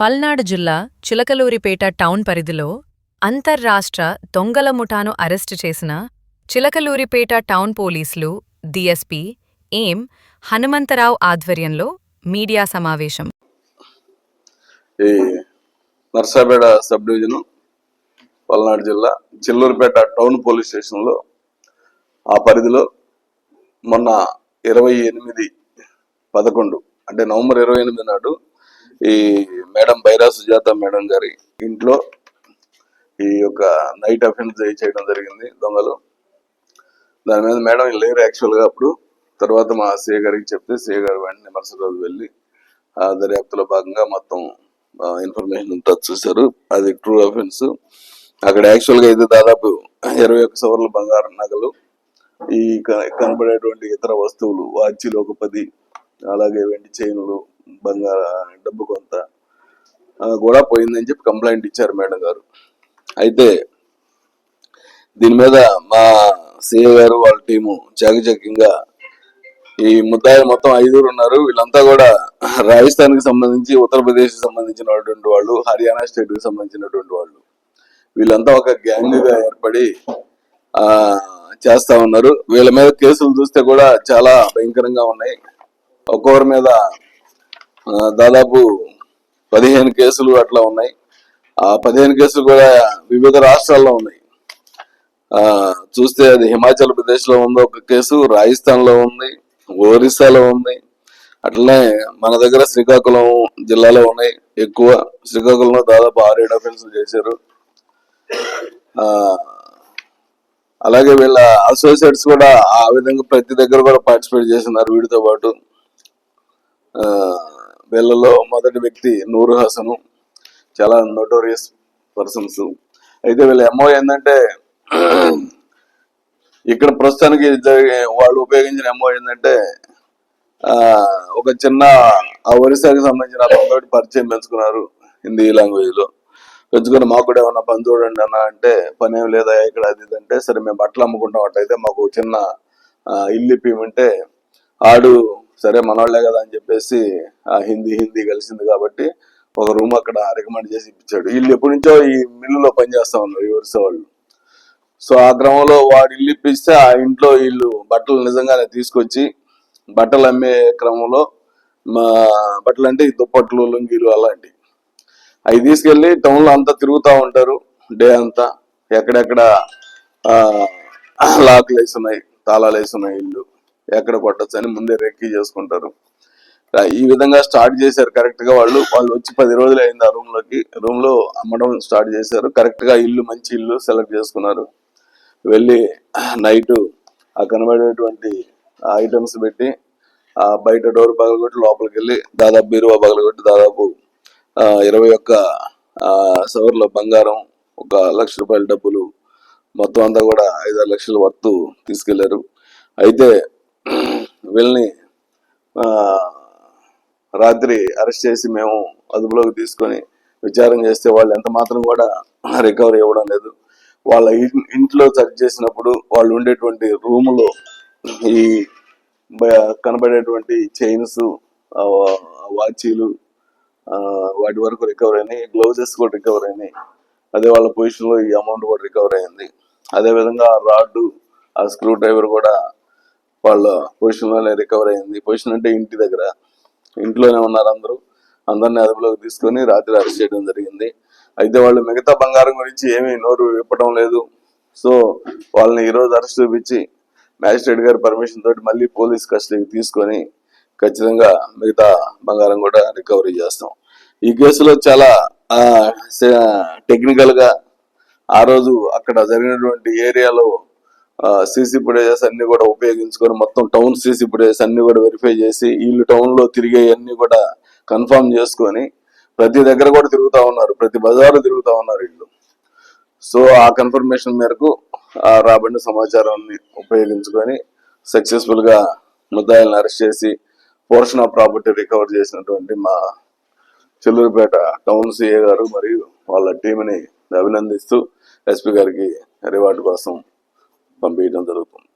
పల్నాడు జిల్లా చిలకలూరిపేట టౌన్ పరిధిలో అంతర్రాష్ట్ర దొంగల ముఠాను అరెస్టు చేసిన చిలకలూరిపేట టౌన్ పోలీసులు డీఎస్పీ ఏం హనుమంతరావు ఆధ్వర్యంలో మీడియా సమావేశం. ఈ నర్సాపేట సబ్ డివిజన్ పల్నాడు జిల్లా చిల్లూరుపేట టౌన్ పోలీస్ స్టేషన్లో ఆ పరిధిలో మొన్న 28/11 అంటే నవంబర్ 28 నాడు ఈ మేడం బైరా సుజాత మేడం గారి ఇంట్లో ఈ యొక్క నైట్ అఫెన్స్ చేయడం జరిగింది దొంగలు. దాని మీద మేడం లేరు యాక్చువల్గా అప్పుడు. తర్వాత మా సిఏ గారికి చెప్తే సిఏ గారు వెంటనే మరుసటి రోజు వెళ్ళి ఆ దర్యాప్తులో భాగంగా మొత్తం ఇన్ఫర్మేషన్ టచ్ చూశారు. అది ట్రూ అఫెన్స్. అక్కడ యాక్చువల్గా అయితే దాదాపు 21 సవర్ల బంగారం నగలు, ఈ కనబడేటువంటి ఇతర వస్తువులు, వాచీలు ఒక 10, అలాగే వెండి చైన్లు, బంగారు డబ్బు కొంత కూడా పోయిందని చెప్పి కంప్లైంట్ ఇచ్చారు మేడం గారు. అయితే దీని మీద మా సిఏ గారు వాళ్ళ టీము చాకచక్యంగా ఈ ముద్దాయిలు మొత్తం 5 ఉన్నారు. వీళ్ళంతా కూడా రాజస్థాన్ కి సంబంధించి, ఉత్తరప్రదేశ్ కి సంబంధించినటువంటి వాళ్ళు, హర్యానా స్టేట్ కి సంబంధించినటువంటి వాళ్ళు. వీళ్ళంతా ఒక గ్యాంగ్ గా ఏర్పడి చేస్తా ఉన్నారు. వీళ్ళ మీద కేసులు చూస్తే కూడా చాలా భయంకరంగా ఉన్నాయి. ఒక్కొక్కరి మీద దాదాపు 15 కేసులు అట్లా ఉన్నాయి. ఆ 15 కేసులు కూడా వివిధ రాష్ట్రాల్లో ఉన్నాయి. చూస్తే అది హిమాచల్ ప్రదేశ్ లో ఉంది ఒక కేసు, రాజస్థాన్ లో ఉంది, ఒరిస్సాలో ఉంది. అట్లనే మన దగ్గర శ్రీకాకుళం జిల్లాలో ఉన్నాయి ఎక్కువ. శ్రీకాకుళంలో దాదాపు 6-7 అఫెన్సులు చేశారు. అలాగే వీళ్ళ అసోసియేట్స్ కూడా ఆ విధంగా ప్రతి దగ్గర కూడా పార్టిసిపేట్ చేస్తున్నారు వీటితో పాటు. వీళ్ళలో మొదటి వ్యక్తి నూరు హసను, చాలా నోటోరియస్ పర్సన్స్. అయితే వీళ్ళ ఎంఓ ఏంటంటే, ఇక్కడ ప్రస్తుతానికి వాళ్ళు ఉపయోగించిన ఎంఓ ఏంటంటే, ఒక చిన్న ఒరిస్సాకి సంబంధించిన అతనితోటి పరిచయం పెంచుకున్నారు హిందీ లాంగ్వేజ్ లో. పెంచుకుని మాకు కూడా ఏమన్నా పని చూడండి అన్న అంటే, పని ఏం లేదా ఇక్కడ అది అంటే, సరే మేము బట్టలు అమ్ముకుంటాం అట్టయితే మాకు చిన్న ఇల్లు ఇప్పిమంటే, ఆడు సరే మనవాళ్లే కదా అని చెప్పేసి హిందీ కలిసింది కాబట్టి ఒక రూమ్ అక్కడ రికమెండ్ చేసి ఇప్పించాడు. వీళ్ళు ఎప్పటి నుంచో ఈ మిల్లులో పనిచేస్తా ఉన్నారు ఈ ఒరిస్సా వాళ్ళు. సో ఆ క్రమంలో వాడు ఇల్లు ఇప్పిస్తే ఆ ఇంట్లో వీళ్ళు బట్టలు నిజంగానే తీసుకొచ్చి బట్టలు అమ్మే క్రమంలో బట్టలు అంటే ఈ దుప్పట్లు, లుంగీలు అలాంటివి అవి తీసుకెళ్లి టౌన్ లో అంతా తిరుగుతూ ఉంటారు డే అంతా. ఎక్కడెక్కడ లాక్లు వేస్తున్నాయి, తాళాలు వేస్తున్నాయి, ఇల్లు ఎక్కడ కొట్టచ్చు అని ముందే రెక్కీ చేసుకుంటారు. ఈ విధంగా స్టార్ట్ చేశారు కరెక్ట్ గా. వాళ్ళు వచ్చి 10 రోజులు అయింది ఆ రూమ్ లో అమ్మడం స్టార్ట్ చేశారు. కరెక్ట్ గా ఇల్లు మంచి ఇల్లు సెలెక్ట్ చేసుకున్నారు. వెళ్ళి నైట్ ఆ కనబడేటువంటి ఐటమ్స్ పెట్టి బయట డోర్ పగలగొట్టి లోపలికి వెళ్ళి దాదాపు బీరువా పగలగొట్టి దాదాపు 21 సవర్ల బంగారం, 1 లక్ష రూపాయల డబ్బులు, మొత్తం అంతా కూడా 5-6 లక్షల వర్తు తీసుకెళ్లారు. అయితే వీళ్ళని రాత్రి అరెస్ట్ చేసి మేము అదుపులోకి తీసుకొని విచారణ చేస్తే వాళ్ళు ఎంత మాత్రం కూడా రికవరీ ఇవ్వడం లేదు. వాళ్ళ ఇంట్లో సెర్చ్ చేసినప్పుడు వాళ్ళు ఉండేటువంటి రూములో ఈ కనబడేటువంటి చైన్స్, వాచీలు వాటి వరకు రికవర్ అయినాయి. గ్లౌజెస్ కూడా రికవర్ అయినాయి. అదే వాళ్ళ పొజిషన్ లో ఈ అమౌంట్ కూడా రికవర్ అయింది. అదే విధంగా ఆ రాడ్, ఆ స్క్రూ డ్రైవర్ కూడా వాళ్ళ పొజిషన్ లోనే రికవర్ అయింది. పొజిషన్ అంటే ఇంటి దగ్గర, ఇంట్లోనే ఉన్నారు అందరినీ అదుపులోకి తీసుకొని రాత్రి అరెస్ట్ చేయడం జరిగింది. అయితే వాళ్ళు మిగతా బంగారం గురించి ఏమీ నోరు విప్పడం లేదు. సో వాళ్ళని ఈరోజు అరెస్ట్ చూపించి మ్యాజిస్ట్రేట్ గారి పర్మిషన్ తోటి మళ్ళీ పోలీస్ కస్టడీకి తీసుకొని ఖచ్చితంగా మిగతా బంగారం కూడా రికవరీ చేస్తాం. ఈ కేసులో చాలా టెక్నికల్ గా ఆ రోజు అక్కడ జరిగినటువంటి ఏరియాలో సీసీ ఫుటేజెస్ అన్ని కూడా ఉపయోగించుకొని మొత్తం టౌన్ సీసీ ఫుటేజెస్ అన్ని కూడా వెరిఫై చేసి వీళ్ళు టౌన్ లో తిరిగే అన్ని కూడా కన్ఫర్మ్ చేసుకొని ప్రతి దగ్గర కూడా తిరుగుతా ఉన్నారు, ప్రతి బజారు తిరుగుతా ఉన్నారు వీళ్ళు. సో ఆ కన్ఫర్మేషన్ మేరకు రాబడిన సమాచారాన్ని ఉపయోగించుకొని సక్సెస్ఫుల్ గా ముద్దాయిలను అరెస్ట్ చేసి పోర్షన్ ఆఫ్ ప్రాపర్టీ రికవర్ చేసినటువంటి మా చిల్లూరుపేట టౌన్ సిఏ గారు మరియు వాళ్ళ టీంని అభినందిస్తూ ఎస్పీ గారికి రివార్డు కోసం పంపించడం జరుగుతుంది.